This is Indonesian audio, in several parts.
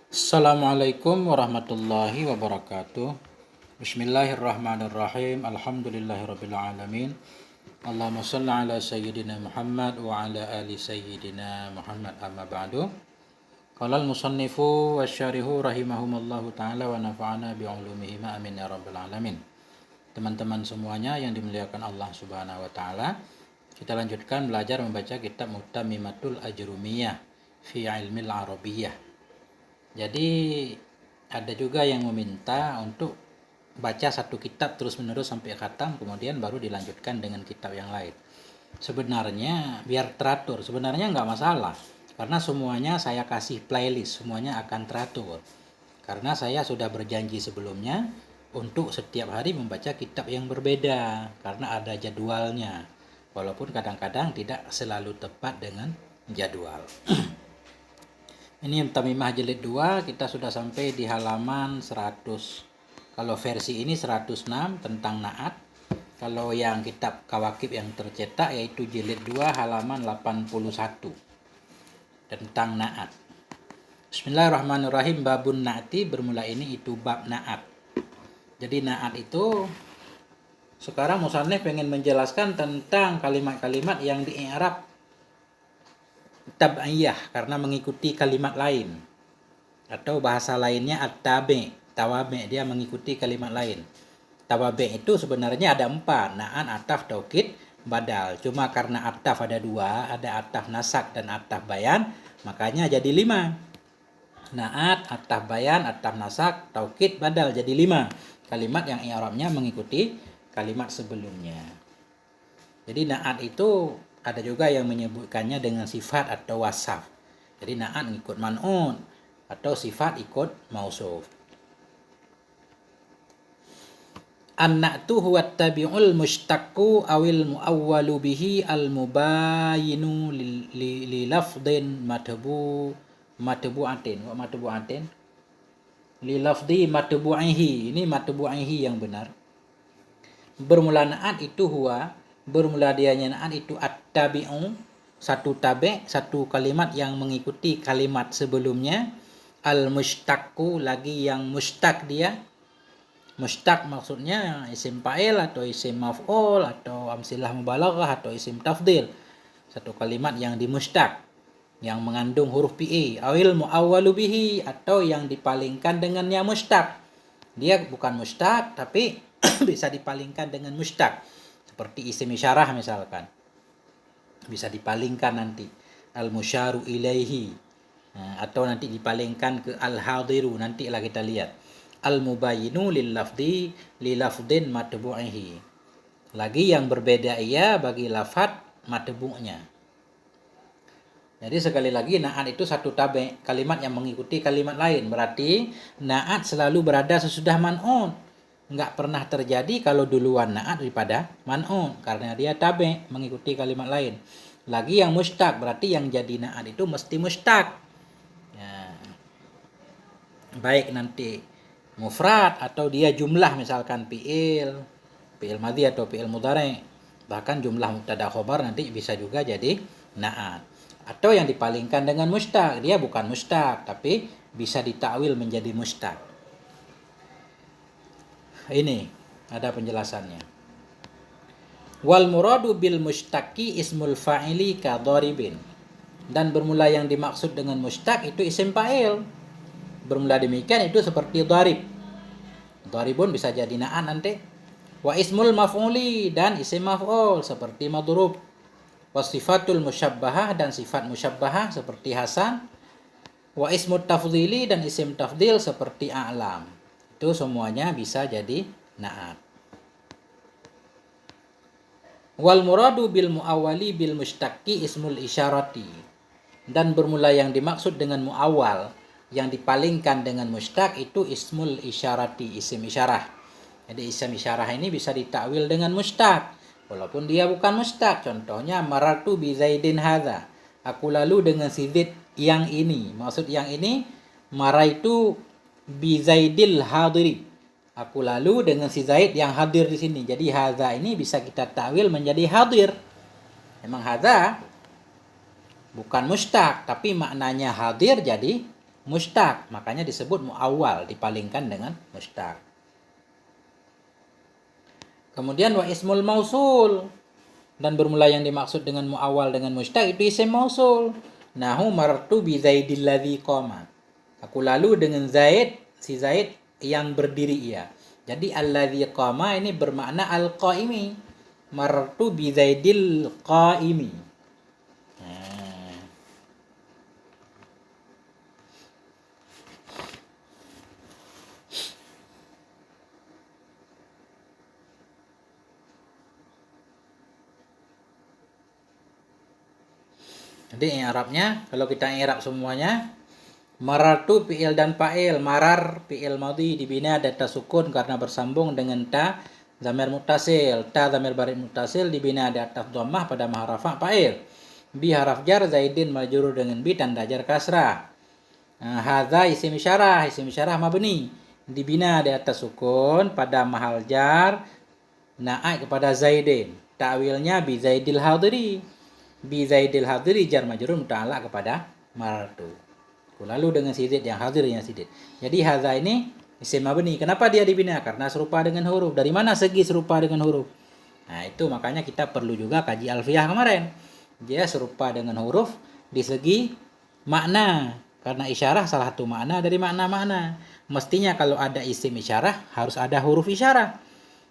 Assalamualaikum warahmatullahi wabarakatuh. Bismillahirrahmanirrahim. Alhamdulillahirabbil alamin. Allahumma shalli ala sayyidina Muhammad wa ala ali sayyidina Muhammad, amma ba'du. Qala al-musannifu wasyarihu rahimahumallahu taala wa nafa'ana bi ulumihima amin ya rabbal alamin. Teman-teman semuanya yang dimuliakan Allah Subhanahu wa taala, kita lanjutkan belajar membaca kitab Mutammimatul Ajrumiyah fi Ilmil Arabiyyah. Jadi ada juga yang meminta untuk baca satu kitab terus-menerus sampai khatam, kemudian baru dilanjutkan dengan kitab yang lain. Sebenarnya biar teratur, sebenarnya nggak masalah. Karena semuanya saya kasih playlist, semuanya akan teratur. Karena saya sudah berjanji sebelumnya untuk setiap hari membaca kitab yang berbeda, karena ada jadwalnya. Walaupun kadang-kadang tidak selalu tepat dengan jadwal. Ini Mutamimah jilid 2, kita sudah sampai di halaman 100. Kalau versi ini 106 tentang Na'at. Kalau yang kitab Kawakib yang tercetak yaitu jilid 2 halaman 81 tentang Na'at. Bismillahirrahmanirrahim. Babun Na'ati, bermula ini itu bab Na'at. Jadi Na'at itu sekarang musannif pengen menjelaskan tentang kalimat-kalimat yang di-i'rab tab'iyah karena mengikuti kalimat lain, atau bahasa lainnya at-tabi', tawabi', dia mengikuti kalimat lain. Tawabi' itu sebenarnya ada 4, na'at, ataf, taukid, badal. Cuma karena ataf ada 2, ada ataf nasak dan ataf bayan, makanya jadi 5. Na'at, ataf bayan, ataf nasak, taukid, badal, jadi 5 kalimat yang i'rabnya mengikuti kalimat sebelumnya. Jadi na'at itu ada juga yang menyebutkannya dengan sifat atau wasaf. Jadi na'at ikut man'un atau sifat ikut mausuf. An-na'tu huwa tabi'ul mushtaqqu awil mu'awwalu bihi al-mubayinu li lafdhin matbu'atin. Wa matbu'atin li lafdhi matbu'ihi. Ini matbu'ihi yang benar. Bermula na'at itu huwa, bermula dianya na'at itu at-tabi'u, satu tabi', satu kalimat yang mengikuti kalimat sebelumnya. Al-mushtaqqu, lagi yang mustaq dia. Mustaq maksudnya isim fa'il atau isim maf'ul atau amsilah mubalaghah atau isim tafdil. Satu kalimat yang dimustaq, yang mengandung huruf fi'i. Awil mu'awwalu bihi, atau yang dipalingkan dengannya mustaq. Dia bukan mustaq tapi bisa dipalingkan dengan mustaq. Seperti isim isyarah misalkan, bisa dipalingkan nanti al-musyaru ilaihi, atau nanti dipalingkan ke al-hadiru, nantilah kita lihat. Al-mubayyinu lil lafdi li lafdin matbu'ihi, lagi yang berbeda ia bagi lafad matbu'nya. Jadi sekali lagi na'at itu satu tabi', kalimat yang mengikuti kalimat lain. Berarti na'at selalu berada sesudah man'un. Enggak pernah terjadi kalau duluan na'at daripada man'un, karena dia tabi', mengikuti kalimat lain. Lagi yang mustaq, berarti yang jadi na'at itu mesti mustaq. Ya. Baik nanti mufrad atau dia jumlah, misalkan fi'il madhi atau fi'il mudhari'. Bahkan jumlah mubtada khobar nanti bisa juga jadi na'at. Atau yang dipalingkan dengan mustaq, dia bukan mustaq tapi bisa ditakwil menjadi mustaq. Ini ada penjelasannya. Wal muradu bil mushtaqi ismul fa'ili ka dharibin. Dan bermula yang dimaksud dengan mushtaq itu isim fa'il. Bermula demikian itu seperti dharib. Dharibun bisa jadi na'at nanti. Wa ismul maf'uli, dan isim maf'ul seperti madrub. Wa sifatul musyabbahah, dan sifat musyabbahah seperti Hasan. Wa ismut tafdhili, dan isim tafdhil seperti a'lam. Itu semuanya bisa jadi na'at. Wal muradu bil muawwali bil mushtaqi ismul isyarati. Dan bermula yang dimaksud dengan muawwal, yang dipalingkan dengan mushtaq itu ismul isyarati, isim isyarah. Jadi isim isyarah ini bisa ditakwil dengan mushtaq walaupun dia bukan mushtaq. Contohnya marartu bi zaidin hadza. Aku lalu dengan si Zaid yang ini. Maksud yang ini, maraitu bi zaidil hadiri. Aku lalu dengan si Zaid yang hadir di sini. Jadi hadza ini bisa kita takwil menjadi hadir. Memang hadza bukan mustaq tapi maknanya hadir, jadi mustaq, makanya disebut muawwal, dipalingkan dengan mustaq. Kemudian wa ismul mausul, dan bermula yang dimaksud dengan muawwal dengan mustaq itu isim mausul. Nahu marartu bi Zaidil ladzi qama. Aku lalu dengan Zaid, si Zaid yang berdiri ia. Jadi alladzi qama ini bermakna al-qaimi. Marartu bi Zaidil qaimi. Jadi i'rabnya kalau kita i'rab semuanya, marartu fi'il dan fa'il. Marar fi'il madhi dibina ada ta sukun karena bersambung dengan ta dhamir muttasil. Ta dhamir barid muttasil dibina ada atas dhammah pada ma rafa' fa'il. Bi haraf jar Zaidin majrur dengan bi tanda jar kasrah. Hadza isim isyarah mabni dibina di atas sukun pada mahal jar naik kepada Zaidin. Ta'wilnya bi Zaidil hadiri. Bi Zaidil hadiri jar majrur muta'allaq kepada marartu. Lalu dengan sidid yang hadirnya sidid. Jadi hadza ini isim mabni. Kenapa dia dibina? Karena serupa dengan huruf. Dari mana segi serupa dengan huruf? Nah, itu makanya kita perlu juga kaji alfiyah kemarin. Dia serupa dengan huruf di segi makna. Karena isyarah salah satu makna dari makna-makna. Mestinya kalau ada isim isyarah harus ada huruf isyarah.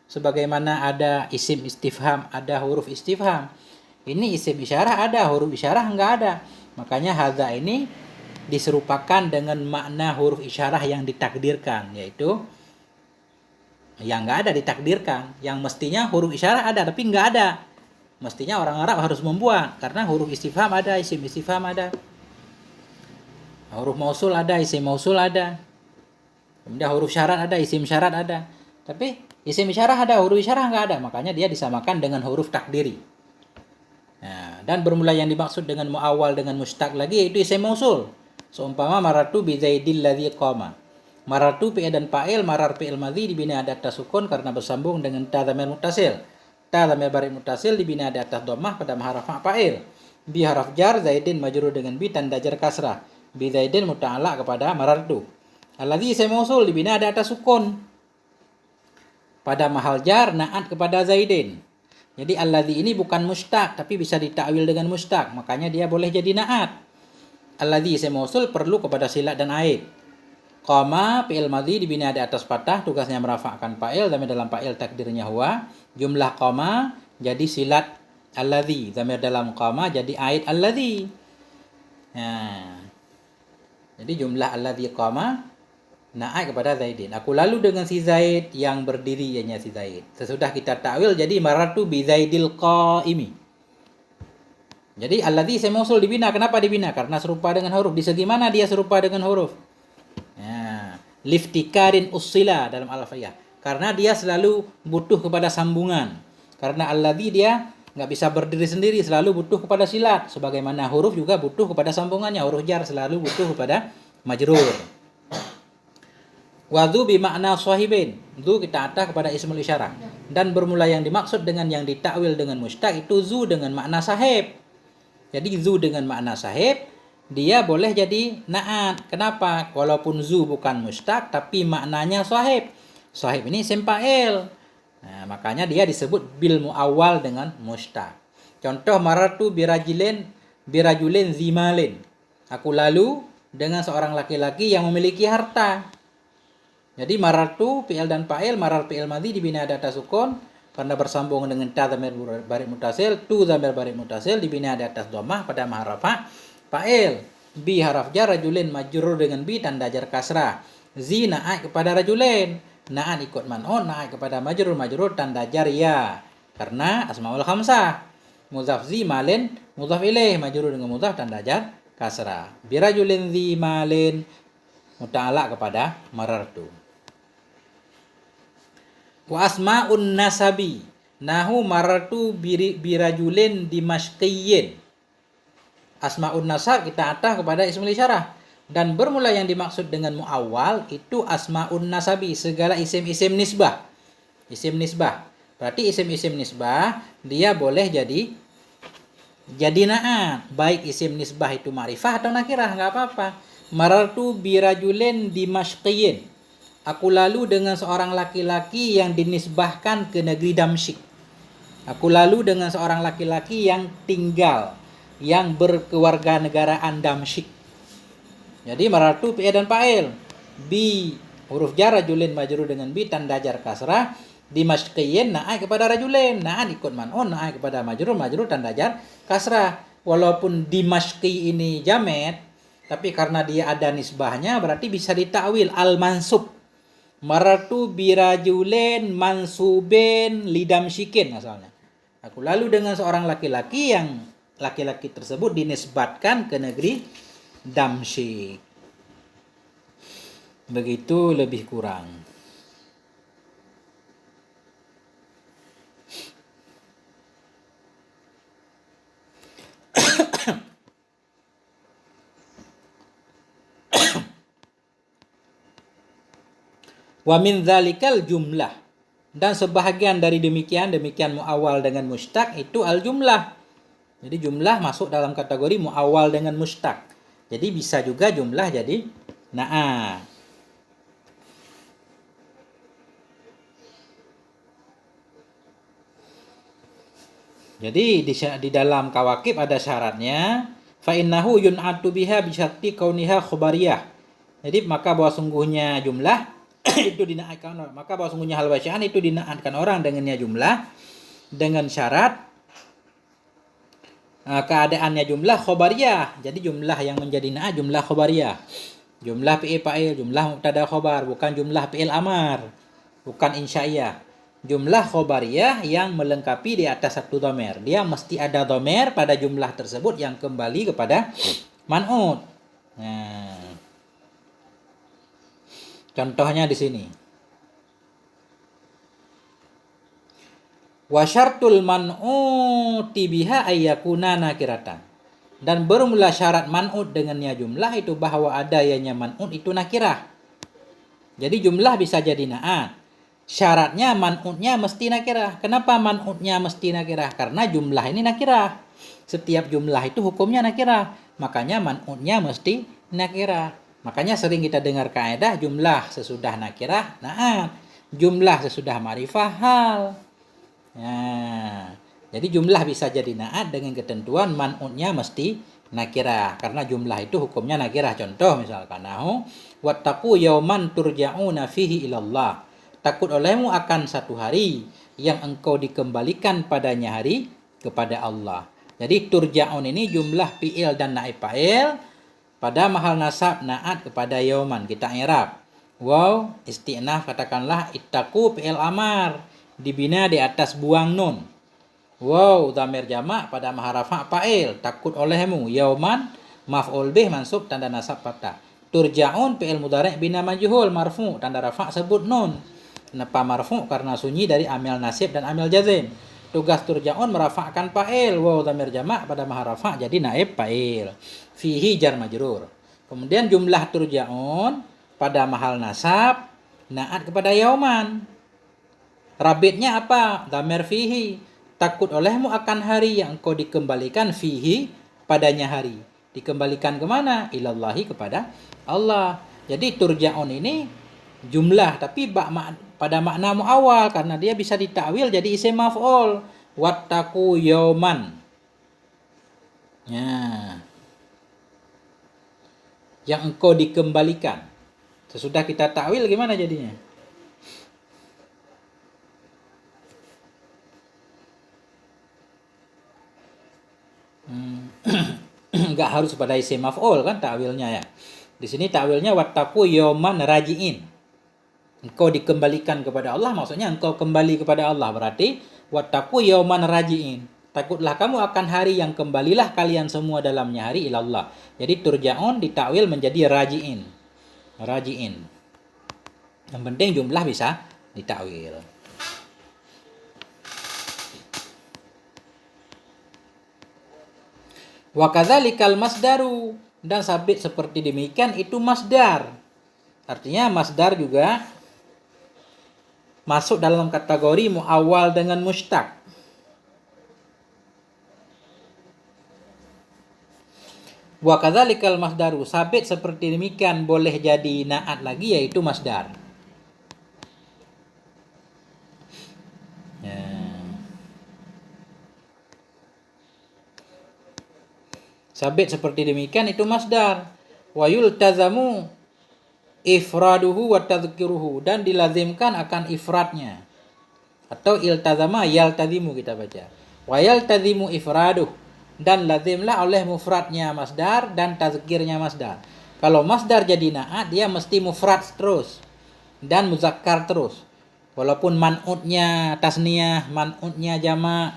Sebagaimana ada isim istifham, ada huruf istifham. Ini isim isyarah ada, huruf isyarah enggak ada. Makanya hadza ini diserupakan dengan makna huruf isyarah yang ditakdirkan, yaitu yang enggak ada ditakdirkan. Yang mestinya huruf isyarah ada, tapi enggak ada. Mestinya orang Arab harus membuat, karena huruf istifham ada, isim istifham ada. Huruf mausul ada, isim mausul ada. Kemudian huruf syarat ada, isim syarat ada. Tapi isim isyarah ada, huruf isyarah enggak ada. Makanya dia disamakan dengan huruf takdiri. Nah, dan bermula yang dimaksud dengan muawwal dengan mustaq lagi yaitu isim mausul. Seumpama marartu bi Zaidil ladzi qama. Marartu fi'il dan fa'il, marar fi'il madhi dibina ada atas sukun karena bersambung dengan ta dhamir muttasil. Ta dhamir barid muttasil dibina ada atas dhammah pada haraf fa'il. Bi haraf jar Zaidin majrur dengan bi tanda jar kasrah. Bi Zaidin muta'allaq kepada marartu. Alladzi isim mausul dibina ada atas sukun pada mahal jar na'at kepada Zaidin. Jadi alladzi ini bukan mustaq tapi bisa ditakwil dengan mustaq, makanya dia boleh jadi na'at. Alladzi isim mausul perlu kepada silat dan aid. Qama fi'il madhi dibina di atas fathah, tugasnya merafa'kan fa'il, dhamir dalam fa'il takdirnya huwa. Jumlah qama jadi silat alladzi, dhamir dalam qama jadi aid alladzi. Nah, jadi jumlah alladzi qama naik kepada Zaidin. Aku lalu dengan si Zaid yang berdiri, ianya si Zaid. Sesudah kita takwil jadi marartu bi Zaidil qaimi. Jadi alladzi isim mausul dibina. Kenapa dibina? Karena serupa dengan huruf. Di segi mana dia serupa dengan huruf? Ya, liftikarin usila dalam alfiyah. Karena dia selalu butuh kepada sambungan. Karena alladzi dia nggak bisa berdiri sendiri, selalu butuh kepada silat. Sebagaimana huruf juga butuh kepada sambungannya. Huruf jar selalu butuh kepada majrur. Wadhu bimakna sahibin. Dhu kita atah kepada ismul isyarah. Dan bermula yang dimaksud dengan yang ditakwil dengan mustaq itu zu dengan makna sahib. Jadi zu dengan makna sahib, dia boleh jadi na'at. Kenapa? Walaupun zu bukan mustaq tapi maknanya sahib. Sahib ini isim fa'il. Nah, makanya dia disebut bil muawwal dengan mustaq. Contoh marartu birajulin zimalin. Aku lalu dengan seorang laki-laki yang memiliki harta. Jadi marartu fi'il dan fa'il, marar fi'il madhi dibina ada atas sukun karena bersambung dengan ta dhamir barid muttasil, tu dhamir barid muttasil dibina ada atas dhammah pada maharafa fa'il. Bi haraf jar rajulin majrur dengan bi tanda jar kasrah. Zi na'at kepada rajulin. Na'at ikut man'un, na'at kepada majrur tanda jar ya. Karena asmaul khamsah. Mudhaf zi malin, mudhaf ilaih majrur dengan mudhaf tanda jar kasrah. Bi rajulin zi malin muta'allaq kepada marartu. Wa asma'un nasabi nahu marartu birajulin dimashqiyin. Asma'un nasab kita atah kepada ismul isyarah. Dan bermula yang dimaksud dengan muawwal itu asma'un nasabi, segala isim-isim nisbah. Isim nisbah. Berarti isim-isim nisbah dia boleh jadi na'at. Baik isim nisbah itu ma'rifah atau nakirah, enggak apa-apa. Marartu birajulin dimashqiyin. Aku lalu dengan seorang laki-laki yang dinisbahkan ke negeri Damsyik. Aku lalu dengan seorang laki-laki yang tinggal, yang berkewarganegaraan Damsyik. Jadi marartu fi'il dan fa'il. Bi huruf jar rajulin majrur dengan bi tanda jar kasrah. Dimashqiyin naik kepada rajulin. Na'at ikut man'un, naik kepada majrur tanda jar kasrah. Walaupun dimashqi ini jamet, tapi karena dia ada nisbahnya berarti bisa ditakwil al-mansub. Marartu birajulin mansubin lidamsyikin asalnya. Aku lalu dengan seorang laki-laki yang laki-laki tersebut dinisbatkan ke negeri Damsyik. Begitu lebih kurang. Wa min dzalikal jumlah, dan sebahagian dari demikian muawwal dengan mushtaq itu al jumlah. Jadi jumlah masuk dalam kategori muawwal dengan mushtaq. Jadi bisa juga jumlah jadi na'a. Jadi di dalam kawakib ada syaratnya, fa innahu yun'atu biha bi syarti kauniha khabariyah. Jadi maka bahwa sungguhnya jumlah itu dinaatkan orang. Maka bahwa sungguhnya hal bacaan itu dinaatkan orang dengannya jumlah dengan syarat keadaannya jumlah khobariyah. Jadi jumlah yang menjadi naat jumlah khobariyah. Jumlah fi'il fa'il, jumlah mubtada khobar, bukan jumlah fi'il amar, bukan insya'iyah. Jumlah khobariyah yang melengkapi di atas satu dhamir. Dia mesti ada dhamir pada jumlah tersebut yang kembali kepada man'ut. Nah, contohnya di sini. Wa syartul man'uti biha ayyakuna nakiratan. Dan bermula syarat man'ut dengannya jumlah itu bahwa adanya man'ut itu nakirah. Jadi jumlah bisa jadi na'at. Syaratnya man'utnya mesti nakirah. Kenapa man'utnya mesti nakirah? Karena jumlah ini nakirah. Setiap jumlah itu hukumnya nakirah. Makanya man'utnya mesti nakirah. Makanya sering kita dengar kaidah jumlah sesudah nakirah na'at, jumlah sesudah ma'rifah hal. Nah, jadi jumlah bisa jadi na'at dengan ketentuan man'utnya mesti nakirah. Karena jumlah itu hukumnya nakirah. Contoh misalkan wattaqu yauman turja'una fihi ilallah. Takut olehmu akan satu hari yang engkau dikembalikan padanya hari kepada Allah. Jadi turja'un ini jumlah fi'il dan naib fa'il pada mahal nasab na'at kepada yauman. Kita i'rab. Waw isti'naf katakanlah ittaqu fi'il amar dibina di atas buang nun. Waw dhamir jamak pada mahal rafa' fa'il takut olehmu. Yauman maf'ul bih mansub tanda nasab fathah. Turja'un fi'il mudhari' bina majhul marfu' tanda rafa' sebut nun. Kenapa marfu'? Karena sunyi dari amil nasib dan amil jazim. Tugas turja'un merafa'kan fa'il. Waw dhamir jamak pada mahal rafa' jadi naib fa'il. Fihi jar majrur. Kemudian jumlah turja'un pada mahal nasab na'at kepada yauman. Rabitnya apa? Dhamir fihi. Takut olehmu akan hari yang engkau dikembalikan fihi padanya hari. Dikembalikan kemana? Ilallahi kepada Allah. Jadi turja'un ini jumlah tapi pada makna muawwal karena dia bisa ditakwil jadi isim maf'ul. Wattaqu yauman. Ya. Yang engkau dikembalikan. Sesudah kita takwil gimana jadinya? Enggak harus pada isim maf'ul kan takwilnya ya. Di sini takwilnya wattaqu yauman raji'in. Engkau dikembalikan kepada Allah, maksudnya engkau kembali kepada Allah. Berarti wattaqu yauman raji'in. Takutlah kamu akan hari yang kembalilah kalian semua dalamnya hari ilallah. Jadi turja'un ditakwil menjadi raji'in. Raji'in. Yang penting jumlah bisa ditakwil. Wa kadzalikal masdaru, dan sabit seperti demikian itu masdar. Artinya masdar juga masuk dalam kategori muawwal dengan mushtaq. Wa kadzalikal masdaru, sabit seperti demikian boleh jadi naat lagi yaitu masdar. Ya. Sabit seperti demikian itu masdar. Wa yultazamu ifraduhu wa tadhkiruhu, dan dilazimkan akan ifradnya. Atau iltazama yaltazimu kita baca. Wa yaltazimu ifraduh, dan lazimlah oleh mufradnya masdar dan tazkirnya masdar. Kalau masdar jadi naat, dia mesti mufrad terus dan muzakkar terus. Walaupun man'utnya tasniyah, man'utnya jamak.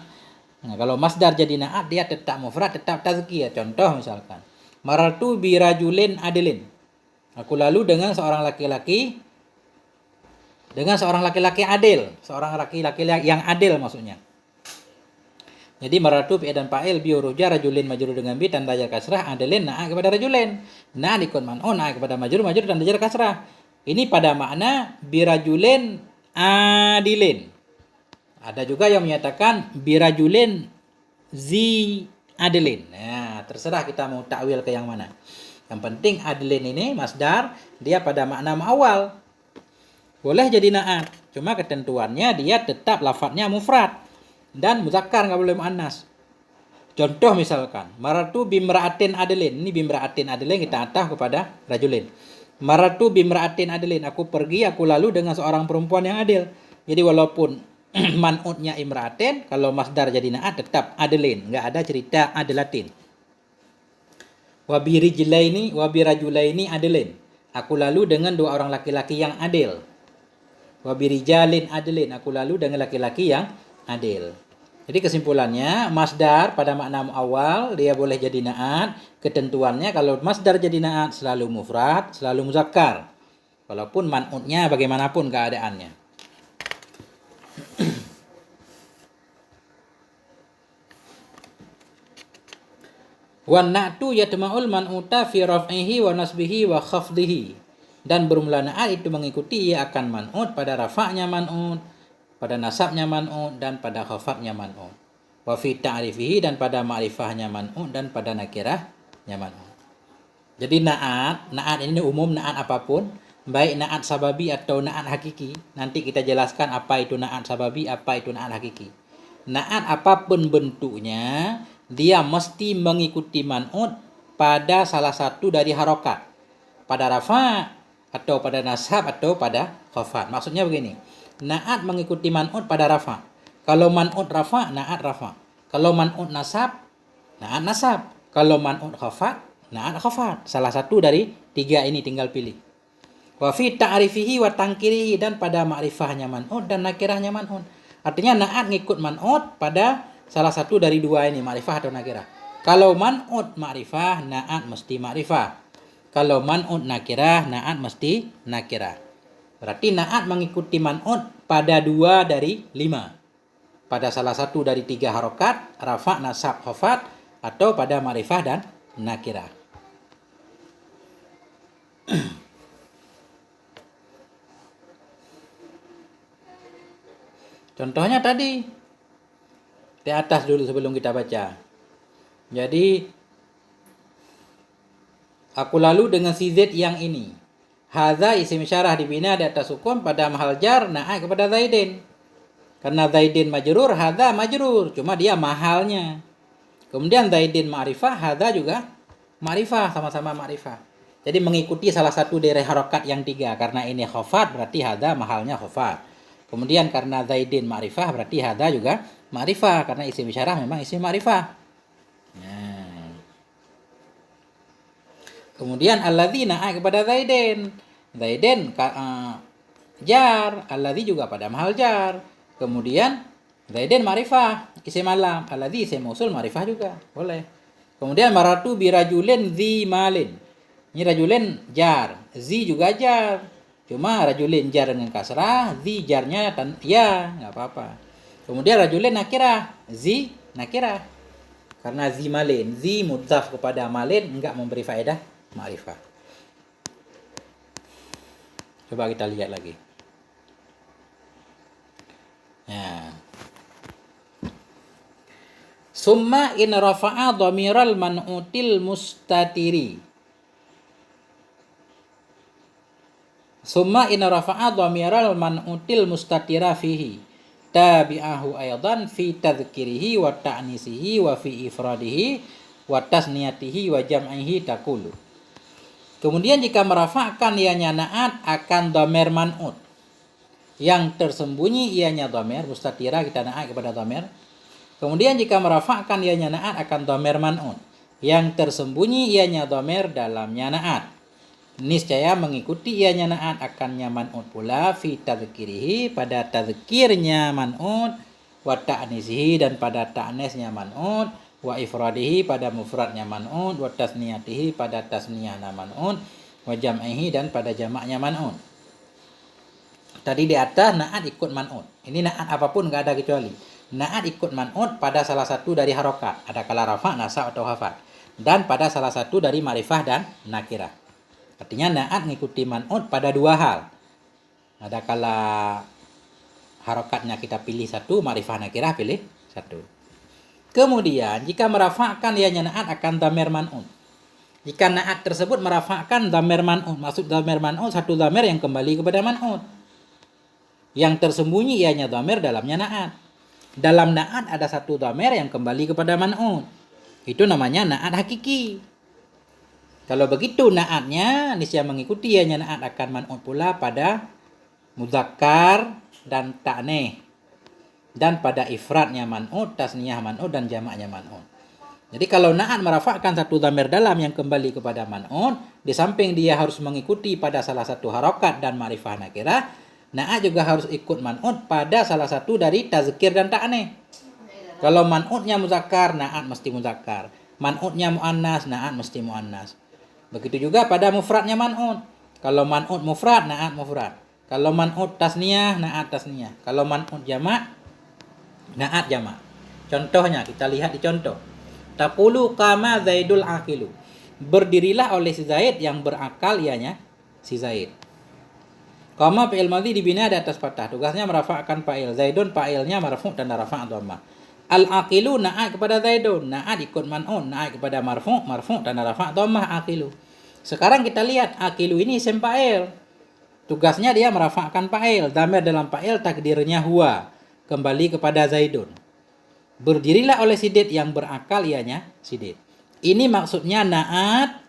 Nah, kalau masdar jadi naat, dia tetap mufrad, tetap tazkiyah. Contoh misalkan, marartu bi rajulin adilin. Aku lalu dengan seorang laki-laki adil, seorang laki-laki yang adil maksudnya. Jadi marartu fi dan fa'il bi huruf jar, rajulin majrur dengan bi tanda jar kasrah, adilin na'a kepada rajulin. Na'a ikut man'un, na'a kepada majrur tanda jar kasrah. Ini pada makna bi rajulin adilin. Ada juga yang menyatakan bi rajulin zi adilin. Nah, terserah kita mau takwil ke yang mana. Yang penting adilin ini masdar, dia pada makna ma'awal. Boleh jadi naat, cuma ketentuannya dia tetap lafadznya mufrad dan muzakkar, nggak boleh muannas. Contoh misalkan, maratu bimra'atin adilin. Ini bimra'atin adilin kita atah kepada rajulin. Maratu bimra'atin adilin. Aku pergi, aku lalu dengan seorang perempuan yang adil. Jadi walaupun man'utnya imra'atin, kalau masdar jadi naat tetap adilin, nggak ada cerita adilatin. Wabirijlaini wabirajulaini adilin. Aku lalu dengan dua orang laki-laki yang adil. Wabirijalin adilin. Aku lalu dengan laki-laki yang adil. Jadi kesimpulannya, masdar pada makna awal dia boleh jadi naat. Ketentuannya kalau masdar jadi naat selalu mufrad, selalu muzakkar. Walaupun man'utnya bagaimanapun keadaannya. Wan na'tu yatma'ul man'uta fi raf'ihi wa nasbihi wa khafdihi. Dan bermula naat itu mengikuti ia akan man'ut pada rafa'nya man'ut, pada nasabnya man'ut, dan pada khafadnya man'ut. Wa fi ta'rifihi, dan pada ma'rifahnya man'ut, dan pada nakirahnya man'ut. Jadi naat ini umum, naat apapun, baik naat sababi atau naat hakiki. Nanti kita jelaskan apa itu naat sababi, apa itu naat hakiki. Naat apapun bentuknya, dia mesti mengikuti man'ut pada salah satu dari harokat. Pada rafa, atau pada nasab, atau pada khafad. Maksudnya begini, naat mengikuti man'ut pada rafa. Kalau man'ut rafa, naat rafa. Kalau man'ut nasab, naat nasab. Kalau man'ut khafad, naat khafad. Salah satu dari tiga ini tinggal pilih. Wa fi ta'rifihi wa tangkirihi, dan pada ma'rifahnya man'ut dan nakirahnya man'ut. Artinya naat ngikut man'ut pada salah satu dari dua ini, ma'rifah atau nakirah. Kalau man'ut ma'rifah, naat mesti ma'rifah. Kalau man'ut nakirah, naat mesti nakirah. Berarti naat mengikuti man'ut pada 2 dari 5. Pada salah satu dari 3 harokat, rafa, nasab, khafad, atau pada ma'rifah dan nakirah. Contohnya tadi di atas dulu sebelum kita baca. Jadi aku lalu dengan si Z yang ini. Hadza isim syarah dibina di atas hukum pada mahal jar naat kepada Zaidin. Karena Zaidin majrur, hadza majrur, cuma dia mahalnya. Kemudian Zaidin ma'rifah, hadza juga ma'rifah, sama-sama ma'rifah. Jadi mengikuti salah satu dari harokat yang 3. Karena ini khafad berarti hadza mahalnya khafad. Kemudian karena Zaidin ma'rifah berarti hadza juga ma'rifah, karena isim syarah memang isim ma'rifah. Kemudian alladzi na'a kepada Zaidin. Zaidin jar, alladzi juga pada mahal jar. Kemudian Zaidin ma'rifah, isim alam, alladzi isim mausul ma'rifah juga, boleh. Kemudian maratu bi rajulin zi malin. Ini rajulin jar, zi juga jar. Cuma rajulin jar dengan kasrah, zi jarnya ya, enggak apa-apa. Kemudian rajulin nakirah, zi nakirah. Karena zi malin, zi mudhaf kepada malin enggak memberi faedah ma'rifah. Coba kita lihat lagi. Ya. Summa in rafa'a dhamiral man'util mustatiri. Summa in rafa'a dhamiral man'util mustatira fihi tabi'ahu aydan fi tadhkirihi wa ta'nisihi wa fi ifradihi wa tasniyatihi wa jam'ihi taqulu. Kemudian jika merafa'kan ianya na'at akan dhamir man'ut yang tersembunyi ianya dhamir mustatira, kita na'at kepada dhamir. Kemudian jika merafa'kan ianya na'at akan dhamir man'ut yang tersembunyi ianya dhamir dalamnya na'at, niscaya mengikuti ianya na'at akannya man'ut pula fi tadhkirihi, pada tadhkirnya man'ut, wa ta'nisihi, dan pada ta'nisnya man'ut, wa ifradihi, pada mufradnya man'ut, wa tasniyatihi, pada tasniyahnya man'ut, wa jam'ihi, dan pada jamaknya man'ut. Tadi di atas na'at ikut man'ut. Ini na'at apapun enggak ada kecuali. Na'at ikut man'ut pada salah satu dari harokat, ada kala rafa', nasab atau khafat, dan pada salah satu dari ma'rifah dan nakirah. Artinya na'at mengikuti man'ut pada dua hal. Ada kala harokatnya kita pilih satu, ma'rifah nakirah pilih satu. Kemudian jika merafa'kan ianya na'at akan dhamir man'ut. Jika na'at tersebut merafa'kan dhamir man'ut, maksud dhamir man'ut satu dhamir yang kembali kepada man'ut, yang tersembunyi ianya dhamir dalamnya na'at. Dalam na'at ada satu dhamir yang kembali kepada man'ut. Itu namanya na'at hakiki. Kalau begitu na'atnya niscaya mengikuti ianya na'at akan man'ut pula pada muzakkar dan ta'nih, dan pada ifradnya man'ut, tasniyah man'ut, dan jamaknya man'ut. Jadi kalau na'at merafa'kan satu dhamir dalam yang kembali kepada man'ut, di samping dia harus mengikuti pada salah satu harokat dan ma'rifah nakirah, na'at juga harus ikut man'ut pada salah satu dari tazkir dan ta'nih. Kalau man'utnya muzakkar, na'at mesti muzakkar. Man'utnya mu'annas, na'at mesti mu'annas. Begitu juga pada mufradnya man'ut. Kalau man'ut mufrad, na'at mufrad. Kalau man'ut tasniyah, na'at tasniyah. Kalau man'ut jamak, na'at jamak. Contohnya kita lihat di contoh. Taqulu qama Zaidul aqilu. Berdirilah oleh si Zaid yang berakal ianya si Zaid. Qama fi'il madhi dibina di atas fathah. Tugasnya merafa'kan fa'il. Zaidun fa'ilnya marfu' dan rafa' dhammah. Al-aqilu na'at kepada Zaidun. Na'at ikut man'ut. Na'at kepada marfu' dan rafa' dhammah aqilu. Sekarang kita lihat aqilu ini isim fa'il. Tugasnya dia merafa'kan fa'il. Dhamir dalam fa'il takdirnya huwa. Kembali kepada Zaidun. Berdirilah oleh Sidid yang berakal ianya Sidid. Ini maksudnya na'at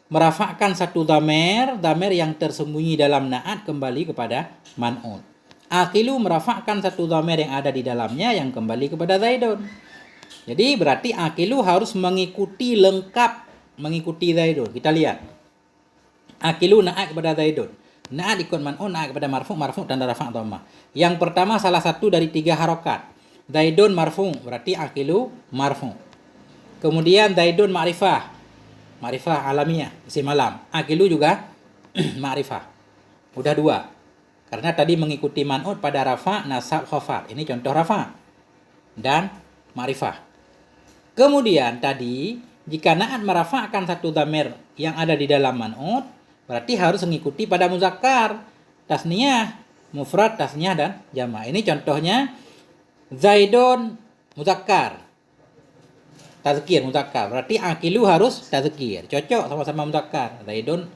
merafa'kan satu dhamir yang tersembunyi dalam na'at kembali kepada man'ut. Aqilu merafa'kan satu dhamir yang ada di dalamnya yang kembali kepada Zaidun. Jadi berarti aqilu harus mengikuti lengkap, mengikuti Zaidun. Kita lihat. Aqilu na'at kepada Zaidun. Na'at ikut man'ut, na'at kepada marfu' dan rafa' dhammah. Yang pertama salah satu dari tiga harokat. Zaidun marfu', berarti aqilu marfu'. Kemudian Zaidun ma'rifah alamiah, isim alam. Aqilu juga ma'rifah. Udah dua. Karena tadi mengikuti man'ut pada rafa', nasab, khafat. Ini contoh rafa' dan ma'rifah. Kemudian tadi jika na'at merafa'kan satu dhamir yang ada di dalam man'ut, berarti harus mengikuti pada muzakkar, tasniyah, mufrad, tasniyah, dan jama'. Ini contohnya Zaidun muzakkar, tazkir muzakkar. Berarti aqilu harus tazkir. Cocok sama-sama muzakkar. Zaidun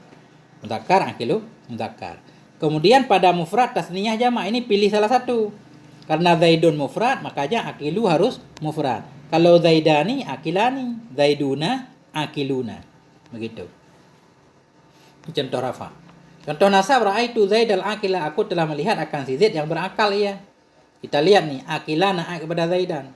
muzakkar, aqilu muzakkar. Kemudian pada mufrad, tasniyah, jama', ini pilih salah satu. Karena Zaidun mufrad, makanya aqilu harus mufrad. Kalau Zaidani, akilani. Zaiduna, akiluna. Begitu. Contoh rafa. Contoh nasab, ra'aitu Zaidal akila. Aku telah melihat akan si Zaid yang berakal ia. Kita lihat nih, akila na'at kepada Zaidan.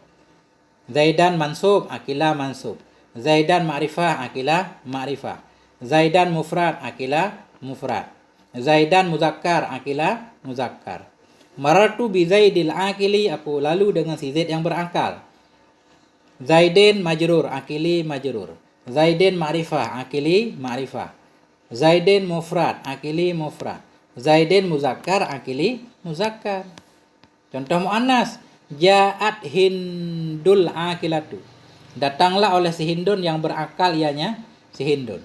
Zaidan mansub, akila mansub. Zaidan ma'rifah, akila ma'rifah. Zaidan mufrad, akila mufrad. Zaidan muzakkar, akila muzakkar. Marartu bi Zaidil akili, aku lalu dengan si Zaid yang berakal. Zaidin majrur, akili majrur. Zaidin ma'rifah, akili ma'rifah. Zaidin mufrad, akili mufrad. Zaidin muzakkar, akili muzakkar. Contoh muannas, ja'at Hindul akilatu. Datanglah oleh si Hindun yang berakal ianya si Hindun.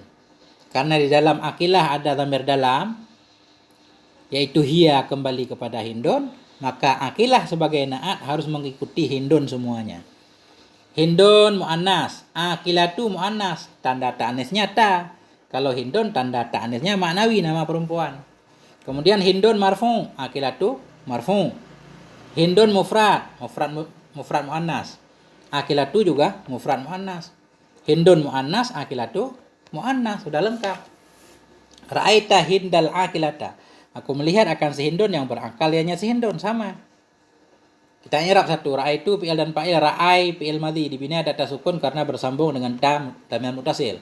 Karena di dalam akilah ada dhamir dalam, yaitu hiya kembali kepada Hindun, maka akilah sebagai na'at harus mengikuti Hindun semuanya. Hindun muannas, akilatu muannas, tanda ta'anisnya ta. Kalau hindun tanda ta'anisnya maknawi, nama perempuan. Kemudian hindun marfu, akilatu marfu. Hindun mufrad, mufrad muannas. Akilatu juga mufrad muannas. Hindun muannas, akilatu muannas, sudah lengkap. Ra'aita hindal akilata. Aku melihat akan si hindun yang berakal, ianya si hindun, sama. Kita i'rab satu, ra'aitu fi'il dan fa'il, ra'ai fi'il madhi dibina data sukun karena bersambung dengan dhamir muttasil.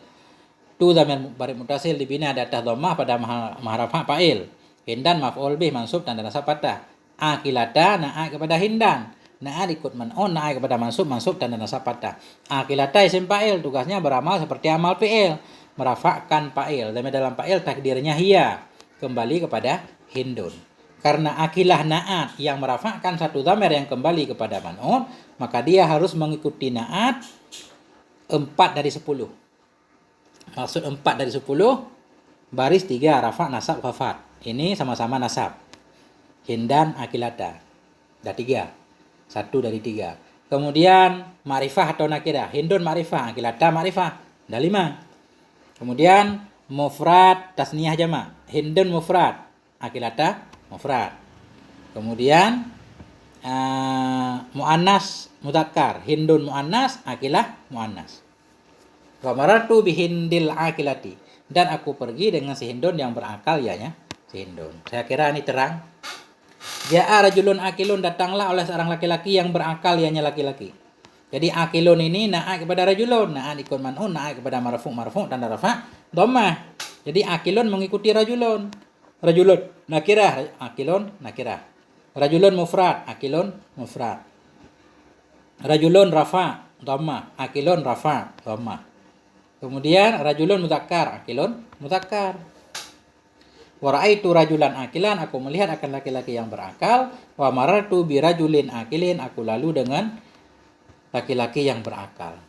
Tu dhamir barik muttasil dibina data dhammah pada maharafa fa'il. Hindan maf'ul bih mansub tanda nasab fathah. Akilata na'a kepada hindan. Na'a ikut man'un, na'a kepada mansub tanda nasab fathah. Akilata isim fa'il, tugasnya beramal seperti amal fi'il, merafa'kan fa'il. Dalam fa'il takdirnya hiya, kembali kepada hindun. Karena akilah na'at yang merafa'kan satu dhamir yang kembali kepada man'un, maka dia harus mengikuti na'at 4 dari 10. Maksud 4 dari 10, baris 3 rafa' nasab khafat. Ini sama-sama nasab. Hindan akilata. Dah 3. 1 dari 3. Kemudian ma'rifah atau nakirah. Hindun ma'rifah, akilata ma'rifah. Dah 5. Kemudian mufrad tasniyah jama'. Hindun mufrad, akilata mufrad. Kemudian muannas mudzakkar, hindun muannas, akilah muannas. Wa marartu bihindil akilati, dan aku pergi dengan si hindun yang berakal, ianya si hindun. Saya kira ini terang. Ja'a rajulun akilun, datanglah oleh seorang laki-laki yang berakal, ianya laki-laki. Jadi akilun ini na'a kepada rajulun, na'a ikut man'un, na'a kepada marfu' tanda rafa' dhammah. Jadi akilun mengikuti rajulun. Rajulun nakirah, akilun nakirah. Rajulun mufrad, akilun mufrad. Rajulun rafa, dhammah, akilun rafa, dhammah. Kemudian rajulun mudzakkar, akilun mudzakkar. Wa ra'aitu rajulan akilan, aku melihat akan laki-laki yang berakal. Wa marartu bi rajulin akilin, aku lalu dengan laki-laki yang berakal.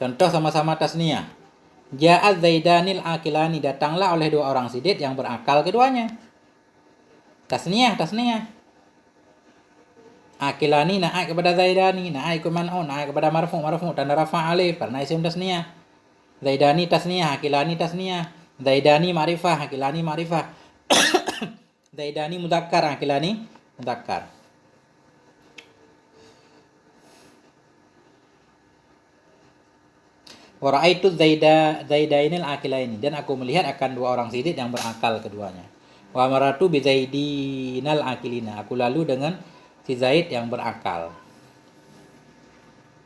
Contoh sama-sama tasniyah. Ja'at zaidanil akilani, datanglah oleh 2 orang sidit yang berakal keduanya. Tasniyah. Akilani na'a kepada zaidani, na'a ikut man'un, na'a kepada marfu' tanda rafa' alif karena isim tasniyah. Zaidani tasniyah, akilani tasniyah. Zaidani ma'rifah, akilani ma'rifah. Zaidani mudzakkar, akilani mudzakkar. Wa ra'aitu zaidainil akilaini, dan aku melihat akan 2 orang sidit yang berakal keduanya. Wa maratu bi zaidinal akilina, aku lalu dengan si Zaid yang berakal.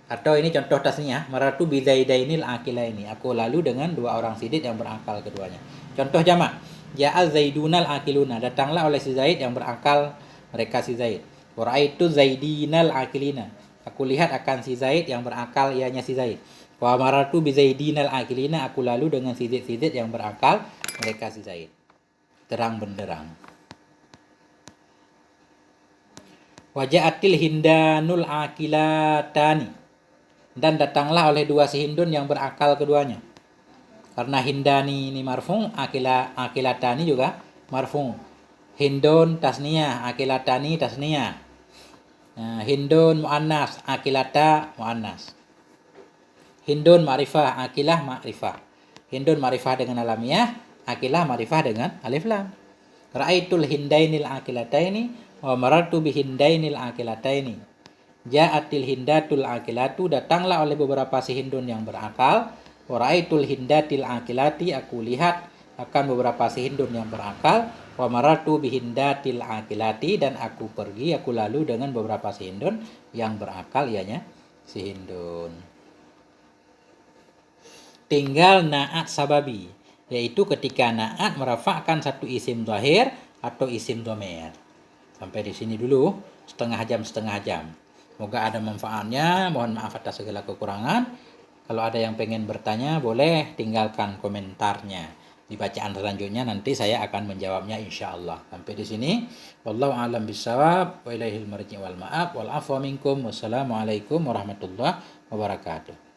Atau ini contoh tasniyah, maratu bi zaidainil akilaini, aku lalu dengan 2 orang sidit yang berakal keduanya. Contoh jamak, ja'a zaidunal akiluna, datanglah oleh si Zaid yang berakal, mereka si Zaid. Wa ra'aitu zaidinal akilina, aku lihat akan si Zaid yang berakal, ianya si Zaid. Wa maratu bi zaidinal akilina, aku lalu dengan sidit-sidit yang berakal, mereka si Zaid. Terang benderang. Wa ja'atil hindanul akilatani, dan datanglah oleh 2 si hindun yang berakal keduanya. Karena hindani ini marfu', akilatani juga marfu'. Hindun tasniyah, akilatani tasniyah. Hindun muannas, akilata muannas. Hindun ma'rifah, akilah ma'rifah. Hindun ma'rifah dengan alamiah, akilah ma'rifah dengan alif lam. Ra'aitul hindainil akilataini wa marartu bihindainil akilataini. Ja'atil hindatul akilatu, datanglah oleh beberapa si hindun yang berakal. Wa ra'aitul hindatil akilati, aku lihat akan beberapa si hindun yang berakal. Wa marartu bihindatil akilati, dan aku pergi, aku lalu dengan beberapa si hindun yang berakal, ianya si hindun. Tinggal na'at sababi, yaitu ketika na'at merafa'kan satu isim zahir atau isim dhamir. Sampai di sini dulu, setengah jam. Semoga ada manfaatnya. Mohon maaf atas segala kekurangan. Kalau ada yang pengen bertanya, boleh tinggalkan komentarnya. Di bacaan selanjutnya nanti saya akan menjawabnya insyaallah. Sampai di sini. Wallahu a'lam bishawab. Wa ilaihil marji' wal ma'ab. Wal afwa minkum. Wassalamualaikum warahmatullahi wabarakatuh.